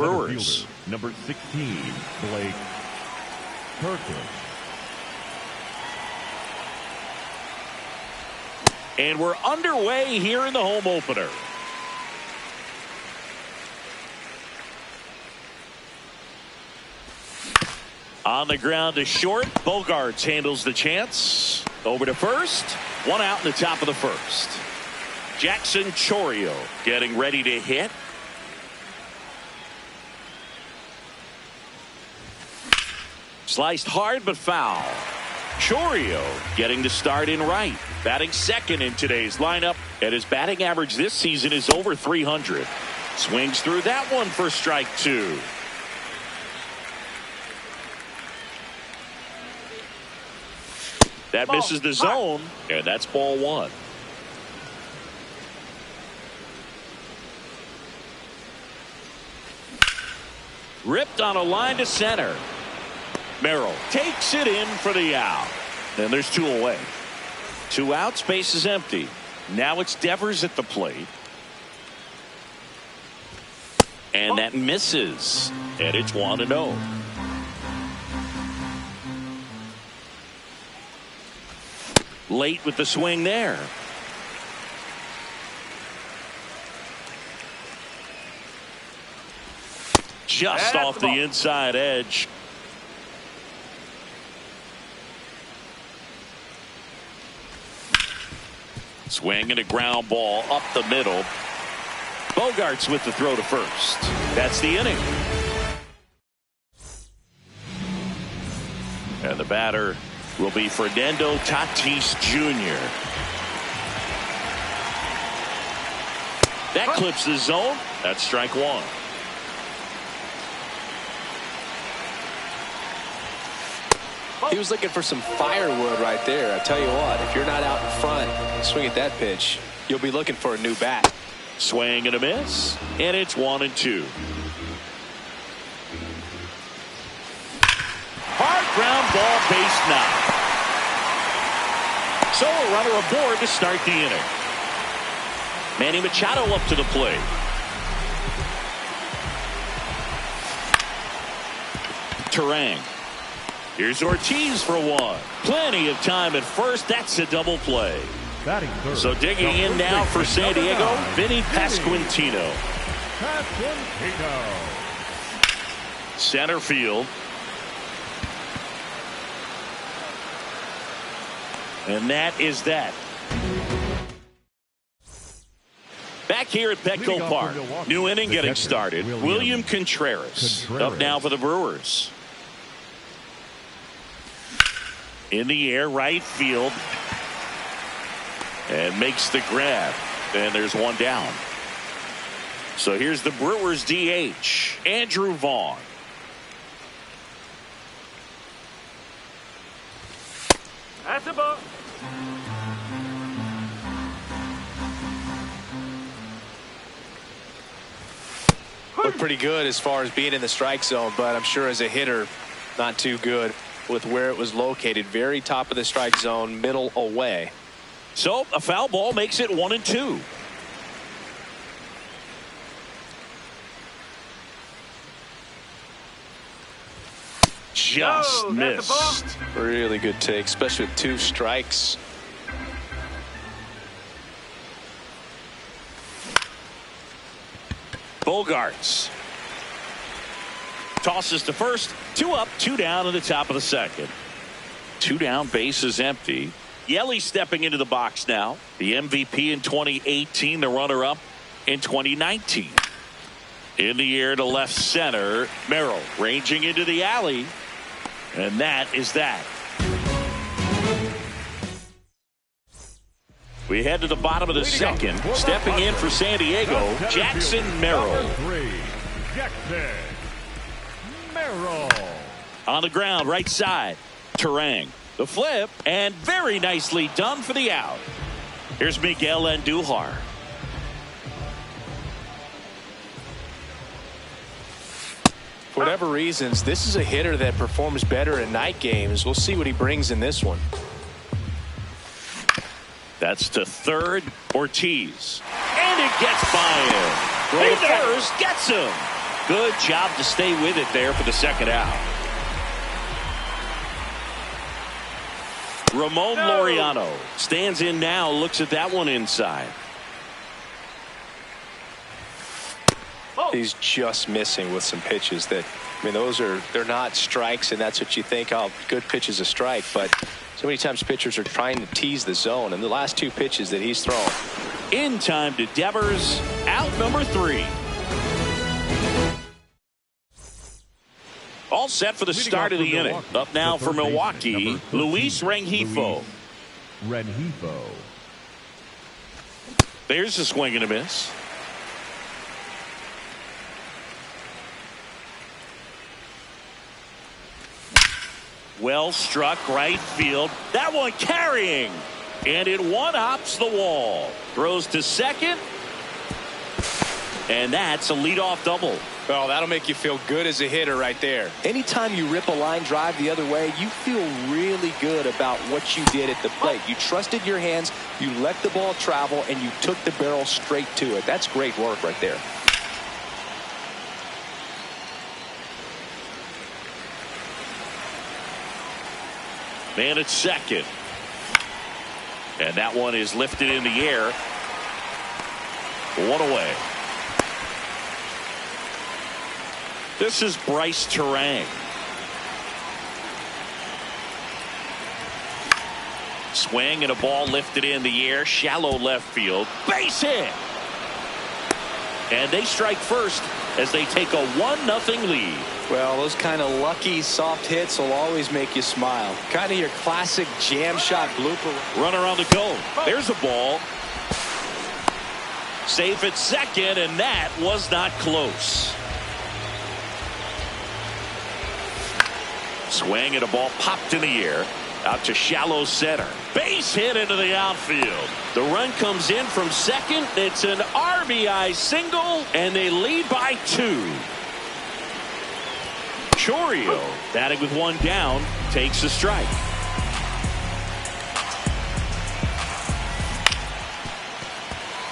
Brewers. Number 16, Blake Kirkland. And we're underway here in the home opener. On the ground to short. Bogaerts handles the chance. Over to first. One out in the top of the first. Jackson Chourio getting ready to hit. Sliced hard but foul. Chourio getting the start in right. Batting second in today's lineup. And his batting average this season is over 300. Swings through that one for strike two. That misses the zone, and that's ball one. Ripped on a line to center. Merrill takes it in for the out. And there's two away. Two outs, base is empty. Now it's Devers at the plate. And that misses. And it's 1-0. Late with the swing there. Just off the inside edge. Swing and a ground ball up the middle. Bogaerts with the throw to first. That's the inning. And the batter will be Fernando Tatis Jr. That clips the zone. That's strike one. He was looking for some firewood right there. I tell you what, if you're not out in front, swing at that pitch, you'll be looking for a new bat. Swing and a miss, and it's 1-2. Hard ground ball, base knock. So a runner aboard to start the inning. Manny Machado up to the plate. Turang. Here's Ortiz for one. Plenty of time at first. That's a double play. So digging in now for San Diego, Vinny Pasquantino. Center field. And that is that. Back here at Petco Park. New inning getting started. William Contreras up now for the Brewers. In the air, right field. And makes the grab. And there's one down. So here's the Brewers DH, Andrew Vaughn. That's a ball. Looked pretty good as far as being in the strike zone, but I'm sure as a hitter, not too good with where it was located. Very top of the strike zone, middle away. So a foul ball makes it 1-2. Just missed. Really good take, especially with two strikes. Bogaerts tosses to first. Two up, two down in the top of the second. Two down, base is empty. Yelly stepping into the box now. The MVP in 2018, the runner-up in 2019. In the air to left center. Merrill ranging into the alley. And that is that. We head to the bottom of the second. Stepping in for San Diego, Jackson Merrill. Jackson Merrill. On the ground, right side. Turang. The flip, and very nicely done for the out. Here's Miguel Andujar. For whatever reasons, this is a hitter that performs better in night games. We'll see what he brings in this one. That's to third, Ortiz. And it gets by him. Raiders gets him. Good job to stay with it there for the second out. Ramon Laureano stands in now, looks at that one inside. He's just missing with some pitches that, I mean, they're not strikes, and that's what you think, oh, good pitch is a strike. But so many times pitchers are trying to tease the zone, and the last two pitches that he's thrown. In time to Devers, out number 3. All set for the start of the inning. Up now for Milwaukee, Luis Rengifo. There's a swing and a miss. Well struck right field. That one carrying. And it one-hops the wall. Throws to second. And that's a leadoff double. Well, that'll make you feel good as a hitter right there. Anytime you rip a line drive the other way, you feel really good about what you did at the plate. You trusted your hands, you let the ball travel, and you took the barrel straight to it. That's great work right there. Man at second. And that one is lifted in the air. One away. This is Bryce Turang. Swing and a ball lifted in the air. Shallow left field. Base hit. And they strike first as they take a 1-0 lead. Well, those kind of lucky soft hits will always make you smile. Kind of your classic jam shot blooper. Runner on the go. There's a ball. Safe at second, and that was not close. Swing and a ball popped in the air. Out to shallow center. Base hit into the outfield. The run comes in from second. It's an RBI single, and they lead by 2. Chourio, batting with one down, takes a strike.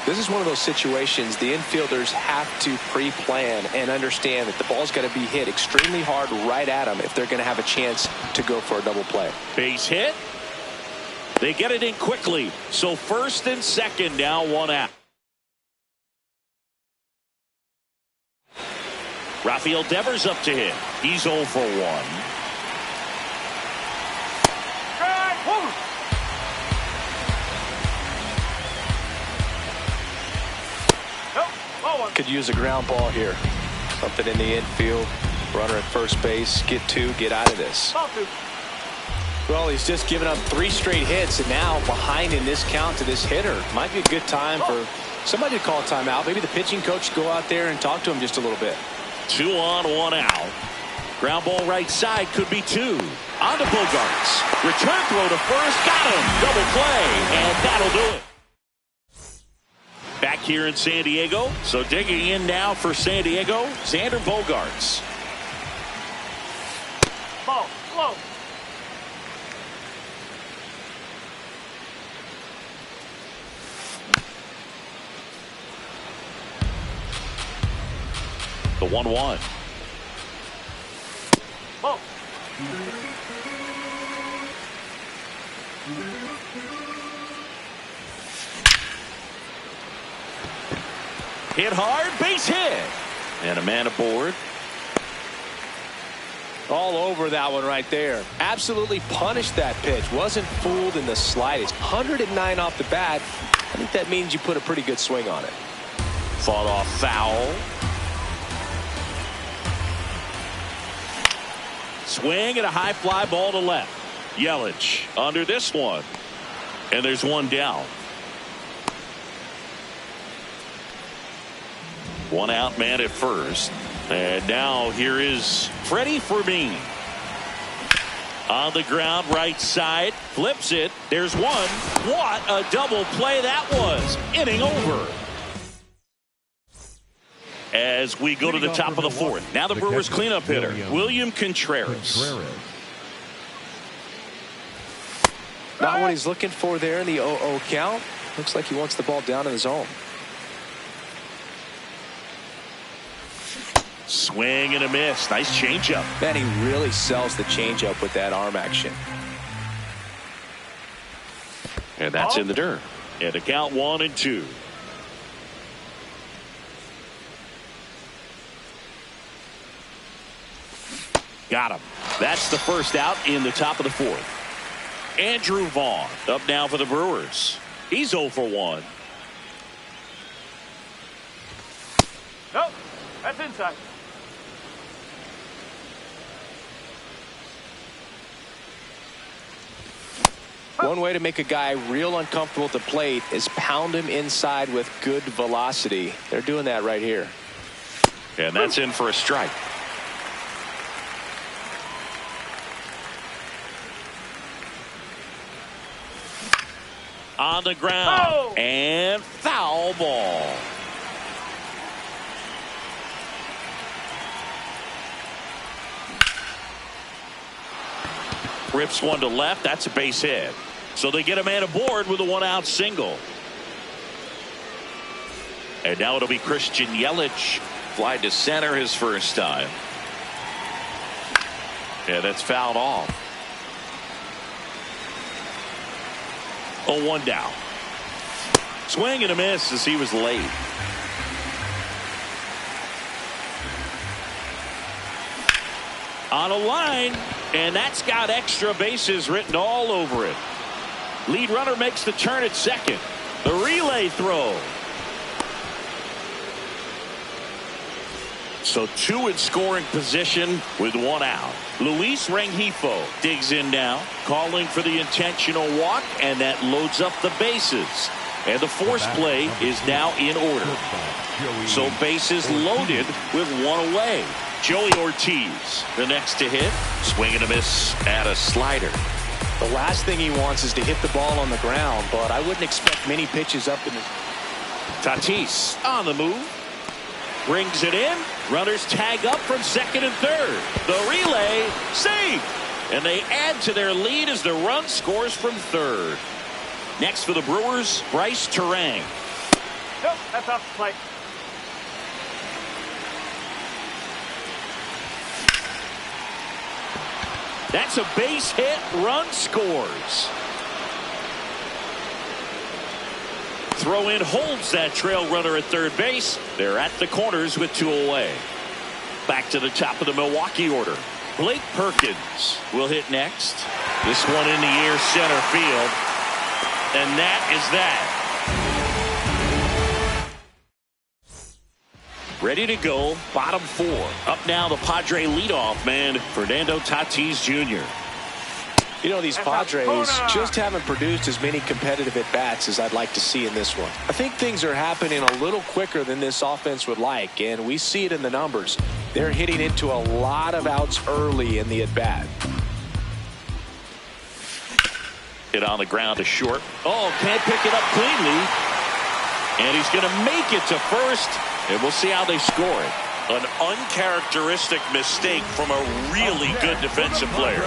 This is one of those situations the infielders have to pre-plan and understand that the ball's got to be hit extremely hard right at them if they're going to have a chance to go for a double play. Base hit. They get it in quickly. So first and second now, 1 out. Rafael Devers up to hit. He's 0 for 1. Could use a ground ball here. Something in the infield. Runner at first base. Get 2. Get out of this. Well, he's just given up 3 straight hits, and now behind in this count to this hitter. Might be a good time for somebody to call a timeout. Maybe the pitching coach go out there and talk to him just a little bit. 2 on, 1 out. Ground ball right side could be 2. On to Bogaerts. Return throw to first. Got him. Double play, and that'll do it. Back here in San Diego. So digging in now for San Diego, Xander Bogaerts. Ball, slow. The 1-1. Ball. Hit hard, base hit. And a man aboard. All over that one right there. Absolutely punished that pitch. Wasn't fooled in the slightest. 109 off the bat. I think that means you put a pretty good swing on it. Fought off foul. Swing and a high fly ball to left. Yelich under this one. And there's one down. 1 out, man at first. And now here is Freddie Fermin. On the ground, right side. Flips it. There's one. What a double play that was. Inning over. As we go to the top of the 4th. Now the Brewers cleanup hitter, William Contreras. Not what he's looking for there in the 0-0 count. Looks like he wants the ball down in the zone. Swing and a miss. Nice changeup. Man, he really sells the changeup with that arm action. And that's in the dirt. And a count 1-2. Got him. That's the first out in the top of the fourth. Andrew Vaughn up now for the Brewers. He's 0 for 1. Nope. That's inside. One way to make a guy real uncomfortable at the plate is pound him inside with good velocity. They're doing that right here. And that's in for a strike. On the ground. Oh! And foul ball. Rips one to left. That's a base hit. So they get a man aboard with a 1-out single. And now it'll be Christian Yelich. Fly to center his first time. Yeah, that's fouled off. 0-1 down. Swing and a miss as he was late. On a line, and that's got extra bases written all over it. Lead runner makes the turn at second. The relay throw. So 2 in scoring position with 1 out. Luis Rengifo digs in now, calling for the intentional walk, and that loads up the bases. And the force play is now in order. So bases loaded with 1 away. Joey Ortiz, the next to hit. Swing and a miss at a slider. The last thing he wants is to hit the ball on the ground, but I wouldn't expect many pitches up in the... Tatis on the move. Brings it in. Runners tag up from second and third. The relay saved. And they add to their lead as the run scores from third. Next for the Brewers, Bryce Turang. Nope, that's off the plate. That's a base hit. Run scores. Throw in holds that trail runner at third base. They're at the corners with 2 away. Back to the top of the Milwaukee order. Blake Perkins will hit next. This one in the air center field. And that is that. Ready to go. Bottom 4. Up now the Padre leadoff man, Fernando Tatis Jr. You know, these Padres just haven't produced as many competitive at-bats as I'd like to see in this one. I think things are happening a little quicker than this offense would like, and we see it in the numbers. They're hitting into a lot of outs early in the at-bat. Hit on the ground to short. Oh, can't pick it up cleanly. And he's going to make it to first, and we'll see how they score it. An uncharacteristic mistake from a really good defensive player.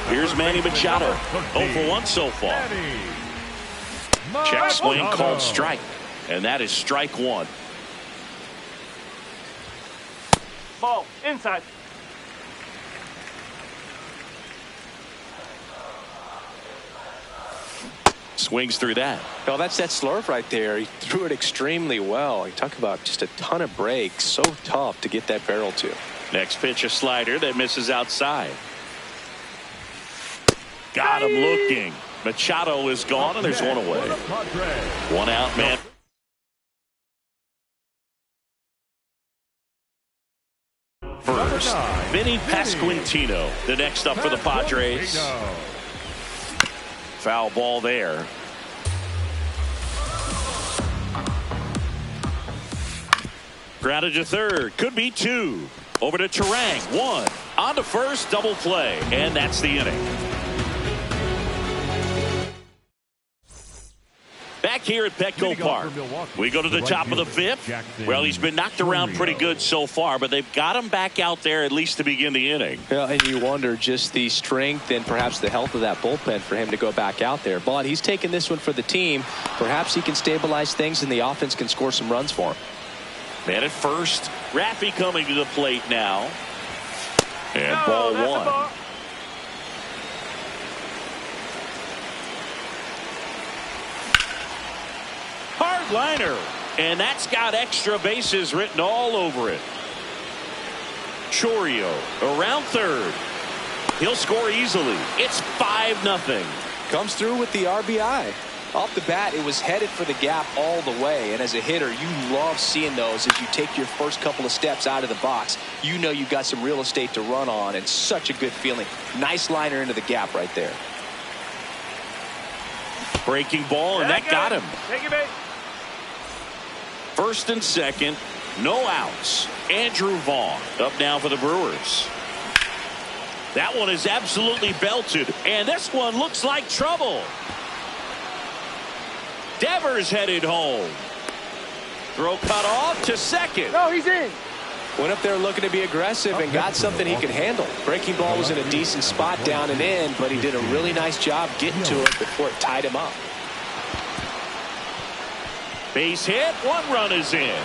Here's Manny Machado. 0 for 1 so far. Check swing called strike. And that is strike 1. Ball inside. Swings through that. Well, that's that slurve right there. He threw it extremely well. You talk about just a ton of breaks. So tough to get that barrel to. Next pitch, a slider that misses outside. Got him looking. Machado is gone, and there's 1 away. 1 out, man. First, Vinny Pasquantino, the next up for the Padres. Foul ball there. Grounded to third. Could be 2. Over to Turang. 1. On to first. Double play. And that's the inning. Back here at Petco Park, we go to the top of the 5th. Well, he's been knocked around pretty good so far, but they've got him back out there at least to begin the inning. Yeah, and you wonder just the strength and perhaps the health of that bullpen for him to go back out there. But he's taking this one for the team. Perhaps he can stabilize things and the offense can score some runs for him. Man at first. Raffy coming to the plate now. And No, ball that's a one. ball. Hard liner. And that's got extra bases written all over it. Chourio around third. He'll score easily. It's 5-0. Comes through with the RBI. Off the bat, it was headed for the gap all the way. And as a hitter, you love seeing those as you take your first couple of steps out of the box. You know you've got some real estate to run on, and such a good feeling. Nice liner into the gap right there. Breaking ball, and that got him. Take your base. First and second, no outs. Andrew Vaughn up now for the Brewers. That one is absolutely belted, and this one looks like trouble. Devers headed home. Throw cut off to second. No, he's in. Went up there looking to be aggressive and got something he could handle. Breaking ball was in a decent spot down and in, but he did a really nice job getting to it before it tied him up. Base hit, 1 run is in.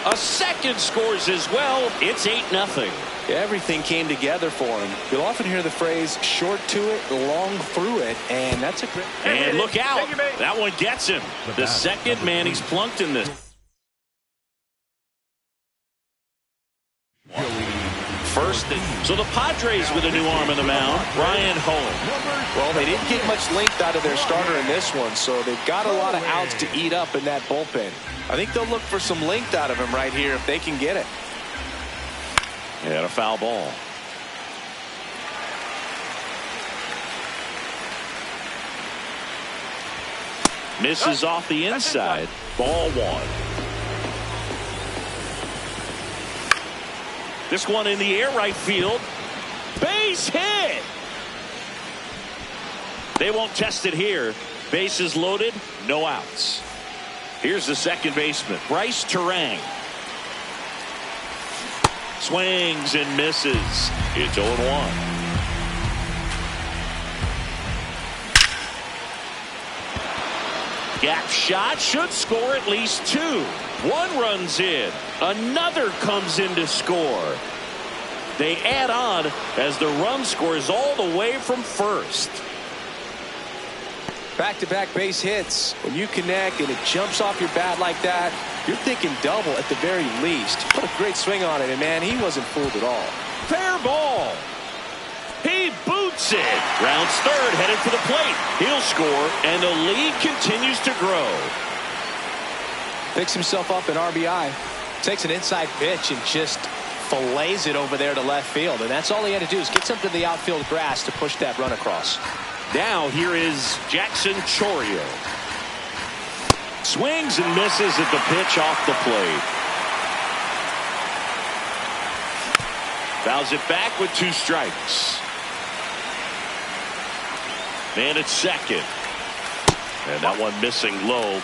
A second scores as well. It's 8-0. Everything came together for him. You'll often hear the phrase short to it, long through it, and that's a great. And look out. Take your base. That one gets him. The second man he's plunked in this. First, so the Padres with a new arm in the mound, Ryan Home. Well, they didn't get much length out of their starter in this one, so they've got a lot of outs to eat up in that bullpen. I think they'll look for some length out of him right here if they can get it. And a foul ball. Misses off the inside. Ball 1. This one in the air right field. Base hit. They won't test it here. Bases loaded, no outs. Here's the second baseman, Bryce Turang. Swings and misses. It's 0-1. Gap shot should score at least 2. 1 runs in. Another comes in to score. They add on as the run scores all the way from first. Back-to-back base hits. When you connect and it jumps off your bat like that, you're thinking double at the very least. Put a great swing on it, and man, he wasn't fooled at all. Fair ball. He boots it. Rounds third, headed for the plate. He'll score, and the lead continues to grow. Picks himself up an RBI. Takes an inside pitch and just fillets it over there to left field. And that's all he had to do is get something to the outfield grass to push that run across. Now here is Jackson Chourio. Swings and misses at the pitch off the plate. Fouls it back with 2 strikes. Man at second. And that one missing low.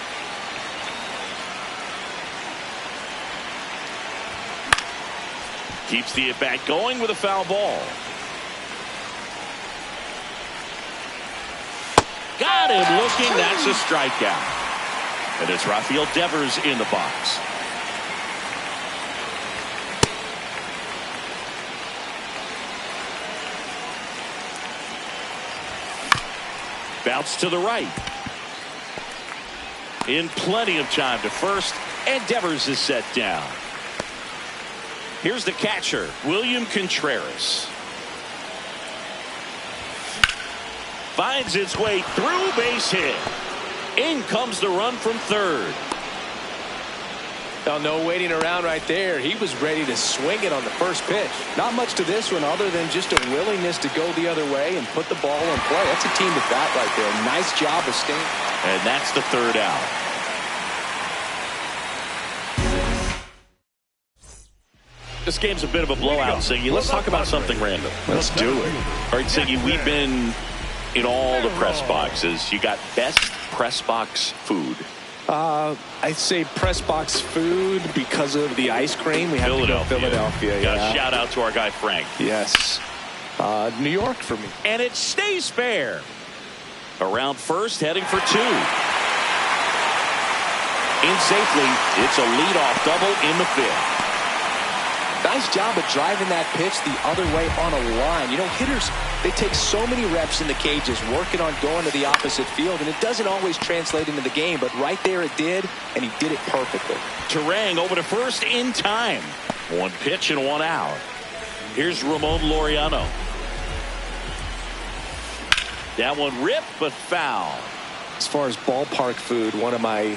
Keeps the at-bat going with a foul ball. Got him looking. That's a strikeout. And it's Rafael Devers in the box. Bounce to the right. In plenty of time to first, and Devers is set down. Here's the catcher, William Contreras. Finds its way through, base hit. In comes the run from third. Now, no waiting around right there. He was ready to swing it on the first pitch. Not much to this one other than just a willingness to go the other way and put the ball in play. That's a team at bat right there. Nice job of staying. And that's the third out. This game's a bit of a blowout, Siggy. Let's talk about something random. Let's do it. All right, Siggy, we've been in all the press boxes. You got best press box food. I'd say press box food because of the ice cream. We have to go Philadelphia. Yeah. Shout out to our guy Frank. Yes. New York for me. And it stays fair. Around first, heading for 2. in safely. It's a leadoff double in the fifth. Nice job of driving that pitch the other way on a line. You know, hitters, they take so many reps in the cages working on going to the opposite field, and it doesn't always translate into the game, but right there it did, and he did it perfectly. Turang over to first in time. One pitch and one out. Here's Ramon Laureano. That one ripped but foul. As far as ballpark food, one of my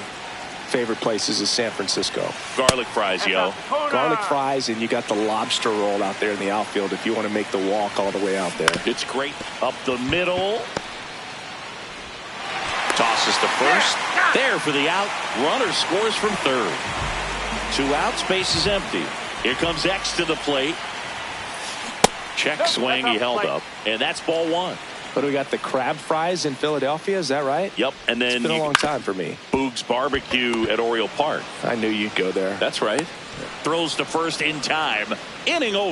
favorite places is San Francisco. Garlic fries, yo. Garlic fries, and you got the lobster roll out there in the outfield if you want to make the walk all the way out there. It's great. Up the middle. Tosses to first. There for the out. Runner scores from third. 2 outs, base is empty. Here comes X to the plate. Check swing, he held up. And that's ball 1. But we got the crab fries in Philadelphia, is that right? Yep, and then it's been a long time for me. Boog's Barbecue at Oriole Park. I knew you'd go there. That's right. Throws to first in time. Inning over.